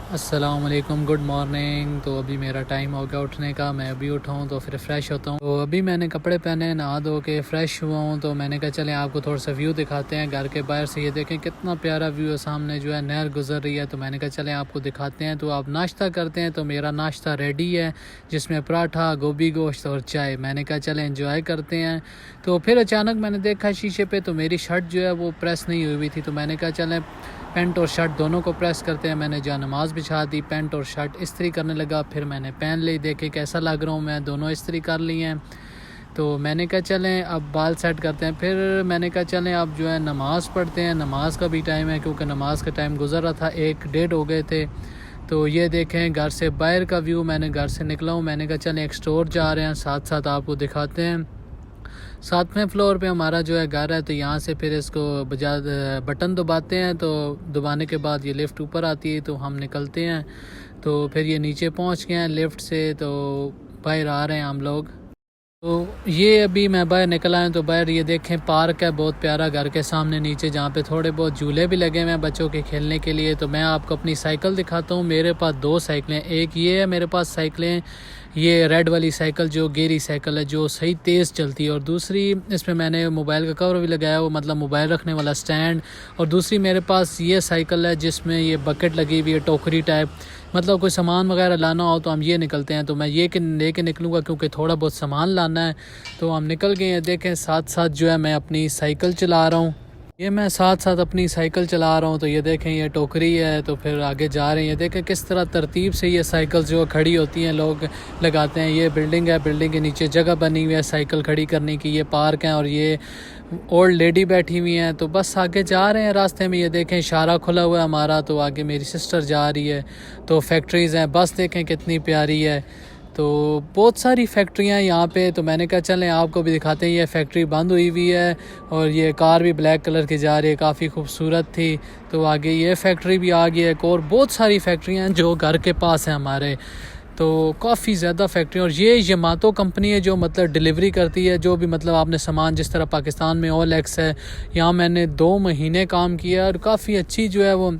अस्सलाम वालेकुम, good morning. तो अभी मेरा टाइम हो गया उठने का। मैं अभी उठा हूँ तो फिर फ्रेश होता हूँ। तो अभी मैंने कपड़े पहने, नहा धो के फ्रेश हुआ हूँ। तो मैंने कहा चलें आपको थोड़ा सा व्यू दिखाते हैं घर के बाहर से। ये देखें कितना प्यारा व्यू है, सामने जो है नहर गुजर रही है। तो मैंने कहा चलें आपको दिखाते हैं। तो आप नाश्ता करते हैं। तो मेरा नाश्ता रेडी है, जिसमें पराठा, गोभी गोश्त और चाय। मैंने कहा चलें एंजॉय करते हैं। तो फिर अचानक मैंने देखा शीशे पे, तो मेरी शर्ट जो है वो प्रेस नहीं हुई हुई थी। तो मैंने कहा चलें पैंट और शर्ट दोनों को प्रेस करते हैं। मैंने जा नमाज़ बिछा दी, पैंट और शर्ट इस्त्री करने लगा। फिर मैंने पहन ली, देखे कैसा लग रहा हूँ मैं, दोनों इस्त्री कर ली हैं। तो मैंने कहा चलें अब बाल सेट करते हैं। फिर मैंने कहा चलें अब जो है नमाज़ पढ़ते हैं। नमाज़ का भी टाइम है, क्योंकि नमाज़ का टाइम गुजर रहा था, 1 डेढ़ हो गए थे। तो ये देखें घर से बाहर का व्यू। मैंने घर से निकला हूँ। मैंने कहा चलें एक स्टोर जा रहे हैं, साथ साथ आपको दिखाते हैं। 7वें फ्लोर पे हमारा जो है घर है। तो यहाँ से फिर इसको बटन दबाते हैं। तो दबाने के बाद ये लिफ्ट ऊपर आती है, तो हम निकलते हैं। तो फिर ये नीचे पहुँच गए हैं लिफ्ट से। तो बाहर आ रहे हैं हम लोग। तो ये अभी मैं बाहर निकला हूँ। तो बाहर ये देखें पार्क है बहुत प्यारा घर के सामने नीचे, जहाँ पे थोड़े बहुत झूले भी लगे हुए हैं बच्चों के खेलने के लिए। तो मैं आपको अपनी साइकिल दिखाता हूँ। मेरे पास 2 साइकिलें, एक ये है मेरे पास साइकिलें, ये रेड वाली साइकिल जो गेरी साइकिल है, जो सही तेज़ चलती है। और दूसरी इसमें मैंने मोबाइल का कवर भी लगाया हुआ, मतलब मोबाइल रखने वाला स्टैंड। और दूसरी मेरे पास ये साइकिल है जिसमें ये बकेट लगी हुई है, टोकरी टाइप। मतलब कोई सामान वगैरह लाना हो तो हम ये निकलते हैं। तो मैं ये लेके निकलूँगा, क्योंकि थोड़ा बहुत सामान लाना है। तो हम निकल गए हैं। देखें साथ साथ जो है मैं अपनी साइकिल चला रहा हूँ। ये मैं साथ साथ अपनी साइकिल चला रहा हूँ। तो ये देखें ये टोकरी है। तो फिर आगे जा रहे हैं। ये देखें किस तरह तरतीब से ये साइकिल जो खड़ी होती हैं लोग लगाते हैं। ये बिल्डिंग है, बिल्डिंग के नीचे जगह बनी हुई है साइकिल खड़ी करने की। ये पार्क है और ये ओल्ड लेडी बैठी हुई हैं। तो बस आगे जा रहे हैं रास्ते में। ये देखें इशारा खुला हुआ है हमारा। तो आगे मेरी सिस्टर जा रही है। तो फैक्ट्रीज़ हैं, बस देखें कितनी प्यारी है। तो बहुत सारी फैक्ट्रियाँ यहाँ पे। तो मैंने कहा चलें आपको भी दिखाते हैं। ये फैक्ट्री बंद हुई हुई है और ये कार भी ब्लैक कलर की जा रही है, काफ़ी खूबसूरत थी। तो आगे ये फैक्ट्री भी आ गई है। और बहुत सारी फैक्ट्रियाँ हैं जो घर के पास हैं हमारे। तो काफ़ी ज़्यादा फैक्ट्री। और ये यमातो कंपनी है जो मतलब डिलीवरी करती है, जो भी मतलब आपने सामान, जिस तरह पाकिस्तान में OLX है, यहाँ मैंने 2 महीने काम किया और काफ़ी अच्छी जो है वो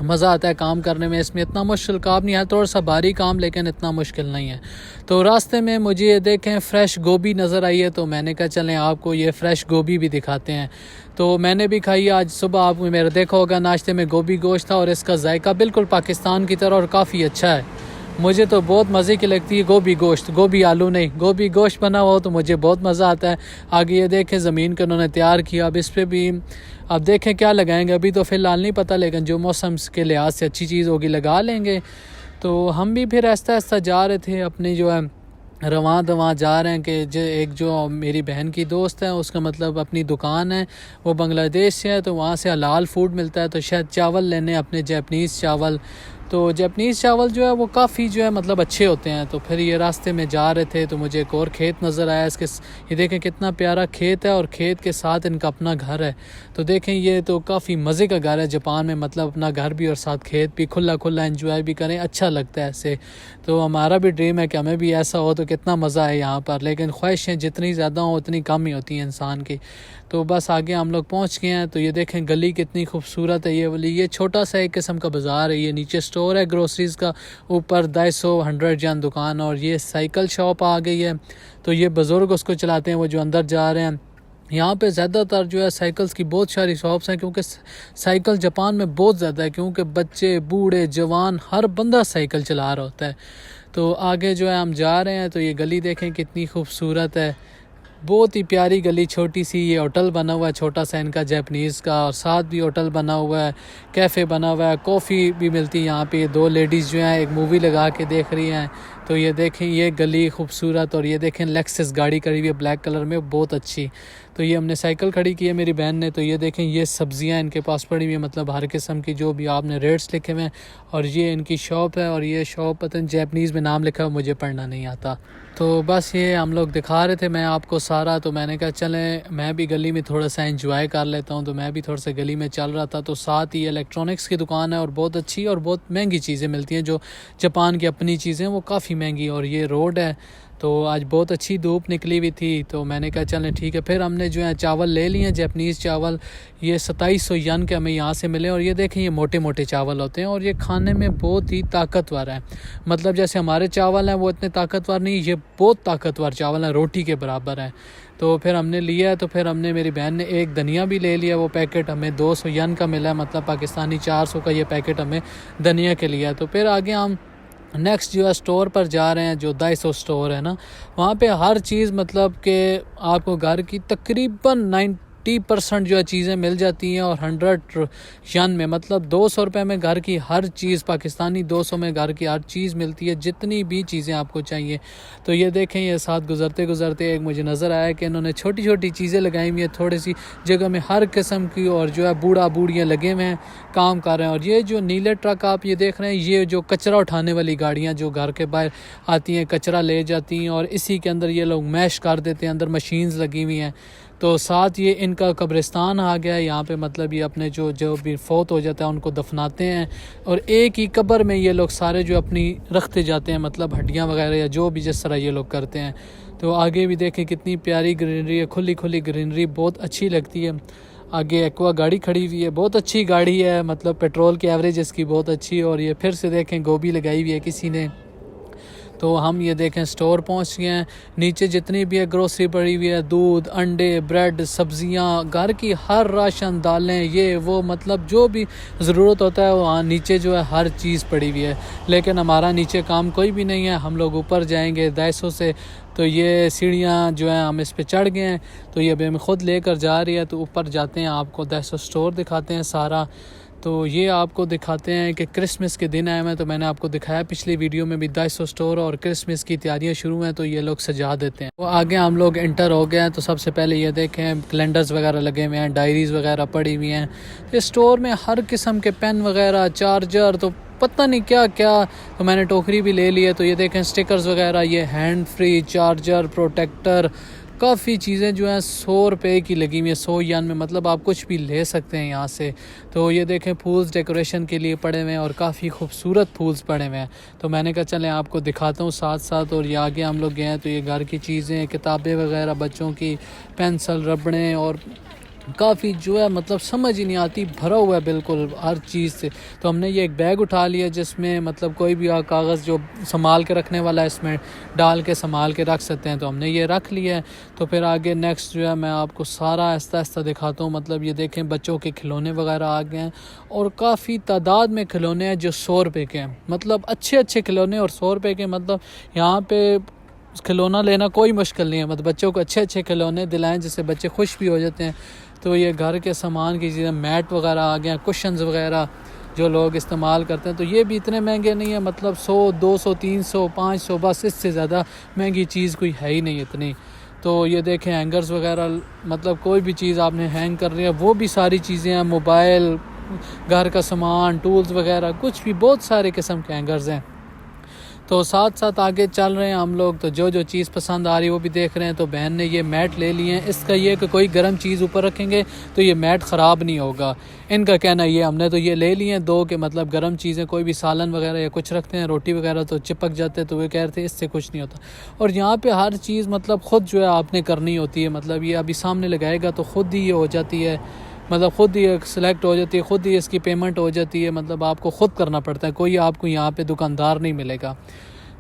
मज़ा आता है काम करने में। इसमें इतना मुश्किल काम नहीं है, थोड़ा सा भारी काम, लेकिन इतना मुश्किल नहीं है। तो रास्ते में मुझे ये देखें फ्रेश गोभी नज़र आई है। तो मैंने कहा चलें आपको ये फ्रेश गोभी भी दिखाते हैं। तो मैंने भी खाई आज सुबह। आप मेरा देखा होगा नाश्ते में गोभी गोश्त था, और इसका जायका बिल्कुल पाकिस्तान की तरह और काफ़ी अच्छा है। मुझे तो बहुत मज़े की लगती है गोभी गोश्त, गोभी आलू नहीं, गोभी गोश्त बना हुआ हो तो मुझे बहुत मज़ा आता है। आगे ये देखें ज़मीन को उन्होंने तैयार किया। अब इस पर भी अब देखें क्या लगाएंगे, अभी तो फ़िलहाल नहीं पता, लेकिन जो मौसम के लिहाज से अच्छी चीज़ होगी लगा लेंगे। तो हम भी फिर आहिस्ता आहिस्ता जा रहे थे अपनी जो है रवां दवां जा रहे हैं। कि एक जो मेरी बहन की दोस्त है, उसका मतलब अपनी दुकान है, वो बांग्लादेश से है। तो वहाँ से हलाल फूड मिलता है। तो शायद चावल लेने अपने जैपनीज़ चावल। तो जैपनीज़ चावल जो है वो काफ़ी जो है मतलब अच्छे होते हैं। तो फिर ये रास्ते में जा रहे थे तो मुझे एक और खेत नज़र आया। इसके ये देखें कितना प्यारा खेत है, और खेत के साथ इनका अपना घर है। तो देखें ये तो काफ़ी मज़े का घर है जापान में, मतलब अपना घर भी और साथ खेत भी, खुला खुला एंजॉय भी करें, अच्छा लगता है ऐसे। तो हमारा भी ड्रीम है कि हमें भी ऐसा हो तो कितना मज़ा है यहाँ पर। लेकिन ख्वाहिशें जितनी ज़्यादा हो उतनी कम ही होती हैं इंसान की। तो बस आगे हम लोग पहुँच गए हैं। तो ये देखें गली कितनी खूबसूरत है। ये वाली ये छोटा सा एक किस्म का बाज़ार है। ये नीचे स्टोर है ग्रोसरीज़ का, ऊपर 250 जन दुकान, और ये साइकिल शॉप आ गई है। तो ये बुज़ुर्ग उसको चलाते हैं, वो जो अंदर जा रहे हैं। यहाँ पे ज़्यादातर जो है साइकिल्स की बहुत सारी शॉप्स हैं, क्योंकि साइकिल जापान में बहुत ज़्यादा है, क्योंकि बच्चे बूढ़े जवान हर बंदा साइकिल चला रहा होता है। तो आगे जो है हम जा रहे हैं। तो ये गली देखें कितनी खूबसूरत है, बहुत ही प्यारी गली, छोटी सी। ये होटल बना हुआ है छोटा सा इनका जैपनीज़ का, और साथ भी होटल बना हुआ है, कैफ़े बना हुआ है, कॉफ़ी भी मिलती है यहाँ पे। 2 लेडीज़ जो हैं एक मूवी लगा के देख रही हैं। तो ये देखें ये गली खूबसूरत। और ये देखें लेक्सस गाड़ी खड़ी हुई है ब्लैक कलर में, बहुत अच्छी। तो ये हमने साइकिल खड़ी की है मेरी बहन ने। तो ये देखें ये सब्ज़ियाँ इनके पास पड़ी हुई है, मतलब हर किस्म की, जो भी आपने रेट्स लिखे हुए हैं। और ये इनकी शॉप है, और ये शॉप पता नहीं जैपनीज़ में नाम लिखा है, मुझे पढ़ना नहीं आता। तो बस ये हम लोग दिखा रहे थे मैं आपको सारा। तो मैंने कहा चलें मैं भी गली में थोड़ा सा एंजॉय कर लेता हूँ। तो मैं भी थोड़ा सा गली में चल रहा था। तो साथ ही इलेक्ट्रॉनिक्स की दुकान है, और बहुत अच्छी और बहुत महंगी चीज़ें मिलती हैं, जो जापान की अपनी चीज़ें वो काफ़ी महंगी, और ये रोड है तो आज बहुत अच्छी धूप निकली हुई थी, तो मैंने कहा चलें ठीक है। फिर हमने जो है चावल ले लिए, जैपनीज़ चावल, ये 2700 यन के हमें यहाँ से मिले। और ये देखें ये मोटे मोटे चावल होते हैं और ये खाने में बहुत ही ताकतवर है। मतलब जैसे हमारे चावल हैं वो इतने ताकतवर नहीं, ये बहुत ताकतवर चावल हैं, रोटी के बराबर है। तो फिर हमने लिया, तो फिर हमने, मेरी बहन ने एक धनिया भी ले लिया, वो पैकेट हमें 200 यन का मिला, मतलब पाकिस्तानी 400 का ये पैकेट हमें धनिया के लिया। तो फिर आगे हम नेक्स्ट जो है स्टोर पर जा रहे हैं, जो 250 स्टोर है ना, वहाँ पे हर चीज़ मतलब कि आपको घर की तकरीबन 90% जो है चीज़ें मिल जाती हैं, और 100 यन में, मतलब 200 रुपये में घर की हर चीज़, पाकिस्तानी 200 में घर की हर चीज़ मिलती है, जितनी भी चीज़ें आपको चाहिए। तो ये देखें, ये साथ गुज़रते गुज़रते एक मुझे नज़र आया कि इन्होंने छोटी छोटी चीज़ें लगाई हुई हैं, थोड़ी सी जगह में हर किस्म की, और जो है बूढ़ा बूढ़ियाँ लगे हुए हैं, काम कर रहे हैं। और ये जो नीले ट्रक आप ये देख रहे हैं, ये जो कचरा उठाने वाली गाड़ियाँ जो घर के बाहर आती हैं, कचरा ले जाती हैं, और इसी के अंदर ये लोग मैश कर देते हैं, अंदर मशीन्स लगी हुई हैं। तो साथ ये इनका कब्रिस्तान आ गया है यहाँ पे, मतलब ये अपने जो भी फौत हो जाता है उनको दफनाते हैं, और एक ही कब्र में ये लोग सारे जो अपनी रखते जाते हैं, मतलब हड्डियाँ वगैरह या जो भी जिस तरह ये लोग करते हैं। तो आगे भी देखें कितनी प्यारी ग्रीनरी है, खुली खुली ग्रीनरी, बहुत अच्छी लगती है। आगे एक्वा गाड़ी खड़ी हुई है, बहुत अच्छी गाड़ी है, मतलब पेट्रोल की एवरेज इसकी बहुत अच्छी है। और ये फिर से देखें गोभी लगाई हुई है किसी ने। तो हम ये देखें स्टोर पहुंच गए हैं, नीचे जितनी भी है ग्रोसरी पड़ी हुई है, दूध, अंडे, ब्रेड, सब्जियां, घर की हर राशन, दालें, ये वो, मतलब जो भी ज़रूरत होता है वहाँ नीचे जो है हर चीज़ पड़ी हुई है। लेकिन हमारा नीचे काम कोई भी नहीं है, हम लोग ऊपर जाएंगे 250 से। तो ये सीढ़ियाँ जो हैं हम इस पे चढ़ गए हैं, तो ये अभी हमें ख़ुद लेकर जा रही है। तो ऊपर जाते हैं, आपको 250 स्टोर दिखाते हैं सारा। तो ये आपको दिखाते हैं कि क्रिसमस के दिन आए हैं, तो मैंने आपको दिखाया पिछली वीडियो में भी 250 स्टोर, और क्रिसमस की तैयारियां शुरू हैं तो ये लोग सजा देते हैं। तो आगे हम लोग एंटर हो गए हैं। तो सबसे पहले ये देखें कैलेंडर्स वगैरह लगे हुए हैं, डायरीज़ वगैरह पड़ी हुई हैं। इस स्टोर में हर किस्म के पेन वगैरह, चार्जर, तो पता नहीं क्या क्या। तो मैंने टोकरी भी ले ली है। तो ये देखें स्टिकर्स वगैरह, ये हैंड फ्री चार्जर, प्रोटेक्टर, काफ़ी चीज़ें जो हैं 100 रुपये की लगी हुई है, 100 यन में, मतलब आप कुछ भी ले सकते हैं यहाँ से। तो ये देखें फूल्स डेकोरेशन के लिए पड़े हुए हैं, और काफ़ी खूबसूरत फूल्स पड़े हुए हैं। तो मैंने कहा चलें आपको दिखाता हूँ साथ साथ। और ये आगे हम लोग गए हैं, तो ये घर की चीज़ें, किताबें वगैरह, बच्चों की पेंसिल, रबड़ें, और काफ़ी जो है मतलब समझ ही नहीं आती, भरा हुआ है बिल्कुल हर चीज़ से। तो हमने ये एक बैग उठा लिया जिसमें मतलब कोई भी कागज़ जो संभाल के रखने वाला है, इसमें डाल के संभाल के रख सकते हैं। तो हमने ये रख लिया है। तो फिर आगे नेक्स्ट जो है मैं आपको सारा आहिस्ता आहिस्ता दिखाता हूँ। मतलब ये देखें बच्चों के खिलौने वगैरह आ गए हैं, और काफ़ी तादाद में खिलौने हैं जो 100 रुपये के हैं, मतलब अच्छे अच्छे खिलौने, और 100 रुपये के। मतलब यहाँ पे खिलौना लेना कोई मुश्किल नहीं है, मतलब बच्चों को अच्छे अच्छे खिलौने दिलाएं जिससे बच्चे खुश भी हो जाते हैं। तो ये घर के सामान की चीज़ें, मैट वगैरह आ गए हैं, कुशन्स वगैरह जो लोग इस्तेमाल करते हैं। तो ये भी इतने महंगे नहीं है, मतलब 100, 200, 300, 500, बस इससे ज़्यादा महंगी चीज़ कोई है ही नहीं इतनी। तो ये देखें हैंगर्स वगैरह, मतलब कोई भी चीज़ आपने हैंग कर रही है वो भी सारी चीज़ें हैं, मोबाइल, घर का सामान, टूल्स वगैरह, कुछ भी, बहुत सारे किस्म के हैंगर्स हैं। तो साथ साथ आगे चल रहे हैं हम लोग। तो जो जो चीज़ पसंद आ रही है वो भी देख रहे हैं। तो बहन ने ये मैट ले लिए हैं। इसका ये कि कोई गर्म चीज़ ऊपर रखेंगे तो ये मैट ख़राब नहीं होगा, इनका कहना ये। हमने तो ये ले लिए हैं 2 के, मतलब गर्म चीज़ें, कोई भी सालन वगैरह या कुछ रखते हैं, रोटी वगैरह, तो चिपक जाते हैं। तो वे कह रहे थे इससे कुछ नहीं होता। और यहाँ पर हर चीज़ मतलब ख़ुद जो है आपने करनी होती है, मतलब ये अभी सामने लगाएगा तो ख़ुद ही ये हो जाती है, मतलब ख़ुद ही सिलेक्ट हो जाती है, ख़ुद ही इसकी पेमेंट हो जाती है, मतलब आपको ख़ुद करना पड़ता है, कोई आपको यहाँ पे दुकानदार नहीं मिलेगा।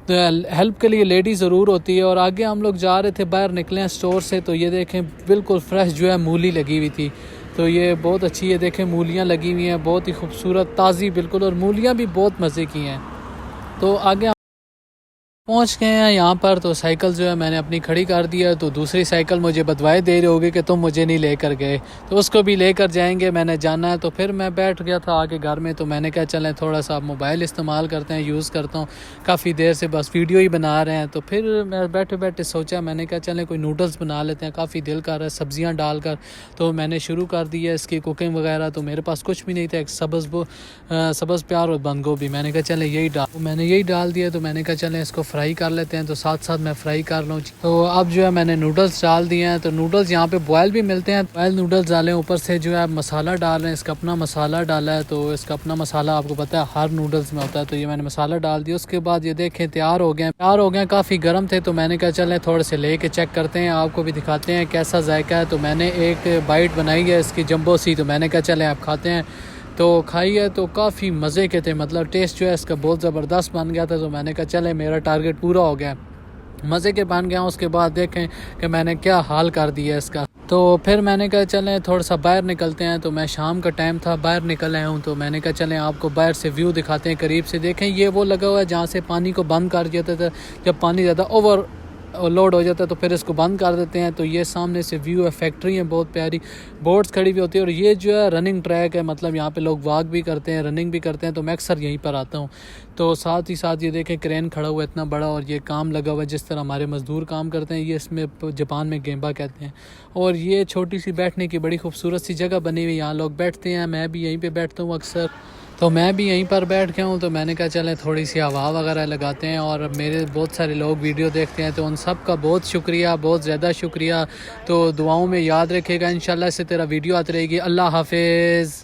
तो हेल्प के लिए लेडी ज़रूर होती है। और आगे हम लोग जा रहे थे, बाहर निकले हैं स्टोर से। तो ये देखें बिल्कुल फ्रेश जो है मूली लगी हुई थी। तो ये बहुत अच्छी है, देखें मूलियाँ लगी हुई हैं, बहुत ही खूबसूरत, ताज़ी बिल्कुल, और मूलियाँ भी बहुत मज़े की हैं। तो आगे पहुंच गए हैं यहाँ पर। तो साइकिल जो है मैंने अपनी खड़ी कर दिया। तो दूसरी साइकिल मुझे बदवाई दे रही होगी कि तुम मुझे नहीं लेकर गए, तो उसको भी लेकर जाएंगे, मैंने जाना है। तो फिर मैं बैठ गया था आगे घर में। तो मैंने कहा चलें थोड़ा सा मोबाइल इस्तेमाल करते हैं, यूज़ करता हूँ, काफ़ी देर से बस वीडियो ही बना रहे हैं। तो फिर मैं बैठे बैठे सोचा, मैंने कहा चलें कोई नूडल्स बना लेते हैं, काफ़ी दिल कर रहा है सब्ज़ियाँ डालकर। तो मैंने शुरू कर दी है इसकी कुकिंग वगैरह। तो मेरे पास कुछ भी नहीं था, एक सब्ज़ प्याज और बंद गोभी, मैंने कहा चलें यही डाल, मैंने यही डाल दिया। तो मैंने कहा चलें इसको फ्राई कर लेते हैं, तो साथ साथ मैं फ्राई कर लूँ। तो अब जो है मैंने नूडल्स डाल दिए हैं। तो नूडल्स यहाँ पे बॉयल भी मिलते हैं, बॉयल नूडल्स डालें, ऊपर से जो है मसाला डाल रहे हैं, इसका अपना मसाला डाला है। तो इसका अपना मसाला आपको पता है हर नूडल्स में होता है। तो ये मैंने मसाला डाल दिया। उसके बाद ये देखें तैयार हो गए, काफ़ी गर्म थे। तो मैंने कहा चलें थोड़े से लेके चेक करते हैं, आपको भी दिखाते हैं कैसा जायका है। तो मैंने एक बाइट बनाई है इसकी जंबो सी, तो मैंने कहा चलें आप खाते हैं। तो खाई है तो काफ़ी मज़े के थे, मतलब टेस्ट जो है इसका बहुत ज़बरदस्त बन गया था। तो मैंने कहा चले मेरा टारगेट पूरा हो गया, मज़े के बन गया। उसके बाद देखें कि मैंने क्या हाल कर दिया इसका। तो फिर मैंने कहा चलें थोड़ा सा बाहर निकलते हैं। तो मैं शाम का टाइम था, बाहर निकल आया हूँ। तो मैंने कहा चलें आपको बाहर से व्यू दिखाते हैं करीब से। देखें ये वो लगा हुआ है जहाँ से पानी को बंद कर दिया था, जब पानी ज़्यादा ओवर लोड हो जाता है तो फिर इसको बंद कर देते हैं। तो ये सामने से व्यू है, फैक्ट्री है बहुत प्यारी, बोट्स खड़ी भी होती है। और ये जो है रनिंग ट्रैक है, मतलब यहाँ पे लोग वॉक भी करते हैं, रनिंग भी करते हैं। तो मैं अक्सर यहीं पर आता हूँ। तो साथ ही साथ ये देखें क्रेन खड़ा हुआ है इतना बड़ा, और ये काम लगा हुआ है जिस तरह हमारे मज़दूर काम करते हैं, ये इसमें जापान में गेंबा कहते हैं। और ये छोटी सी बैठने की बड़ी खूबसूरत सी जगह बनी हुई, यहाँ लोग बैठते हैं, मैं भी यहीं पर बैठता हूँ अक्सर। तो मैं भी यहीं पर बैठ गया हूँ। तो मैंने कहा चलें थोड़ी सी हवा वगैरह लगाते हैं। और मेरे बहुत सारे लोग वीडियो देखते हैं, तो उन सब का बहुत शुक्रिया, बहुत ज़्यादा शुक्रिया। तो दुआओं में याद रखेगा, इंशाल्लाह से तेरा वीडियो आती रहेगी। अल्लाह हाफिज़।